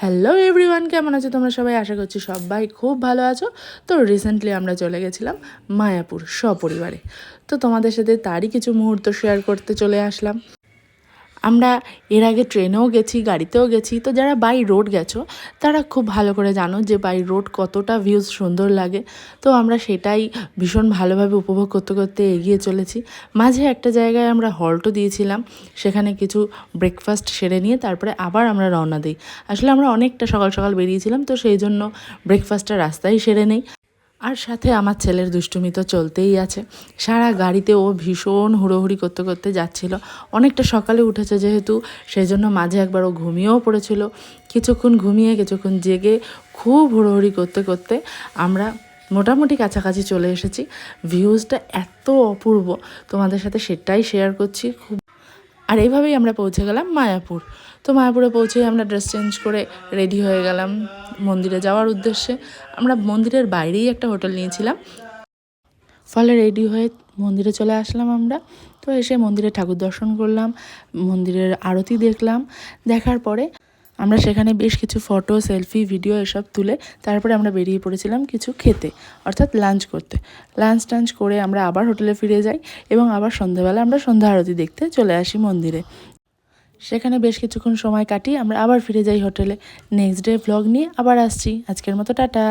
Hello everyone, কেমন আছো তোমরা সবাই? আশা করছি সবাই খুব ভালো আছো। তো রিসেন্টলি আমরা চলে গেছিলাম মায়াপুর সপরিবারে। তো তোমাদের সাথে তারই কিছু মুহূর্ত শেয়ার করতে চলে আসলাম। আমরা এর আগে ট্রেনেও গেছি, গাড়িতেও গেছি। তো যারা বাই রোড গেছো তারা খুব ভালো করে জানো যে বাই রোড কতটা ভিউজ সুন্দর লাগে। তো আমরা সেটাই ভীষণ ভালোভাবে উপভোগ করতে করতে এগিয়ে চলেছি। মাঝে একটা জায়গায় আমরা হল্টও দিয়েছিলাম, সেখানে কিছু ব্রেকফাস্ট সেরে নিয়ে তারপরে আবার আমরা রওনা দিই। আসলে আমরা অনেকটা সকাল সকাল বেরিয়েছিলাম, তো সেই জন্য ব্রেকফাস্টটা রাস্তায় সেরে নেই। আর সাথে আমার ছেলের দুষ্টুমি তো চলতেই আছে। সারা গাড়িতে ও ভীষণ হুড়োহুড়ি করতে করতে যাচ্ছিল। অনেকটা সকালে উঠেছে যেহেতু, সেই জন্য মাঝে একবার ও ঘুমিয়েও পড়েছিল। কিছুক্ষণ ঘুমিয়ে কিছুক্ষণ জেগে খুব হুড়োহুড়ি করতে করতে আমরা মোটামুটি কাছাকাছি চলে এসেছি। ভিউজটা এত অপূর্ব, তোমাদের সাথে সেটাই শেয়ার করছি। আর এইভাবেই আমরা পৌঁছে গেলাম মায়াপুর। তো মায়াপুরে পৌঁছেই আমরা ড্রেস চেঞ্জ করে রেডি হয়ে গেলাম মন্দিরে যাওয়ার উদ্দেশ্যে। আমরা মন্দিরের বাইরেই একটা হোটেল নিয়েছিলাম, ফলে রেডি হয়ে মন্দিরে চলে আসলাম আমরা। তো এসে মন্দিরে ঠাকুর দর্শন করলাম, মন্দিরের আরতি দেখলাম। দেখার পরে আমরা সেখানে বেশ কিছু ফটো, সেলফি, ভিডিও এসব তুলে তারপরে আমরা বেরিয়ে পড়েছিলাম কিছু খেতে, অর্থাৎ লাঞ্চ করতে। লাঞ্চ টাঞ্চ করে আমরা আবার হোটেলে ফিরে যাই এবং আবার সন্ধ্যাবেলা আমরা সন্ধ্যা আরতি দেখতে চলে আসি মন্দিরে। সেখানে বেশ কিছুক্ষণ সময় কাটিয়ে আমরা আবার ফিরে যাই হোটেলে। নেক্সট ডে ভ্লগ নিয়ে আবার আসছি। আজকের মতো টাটা।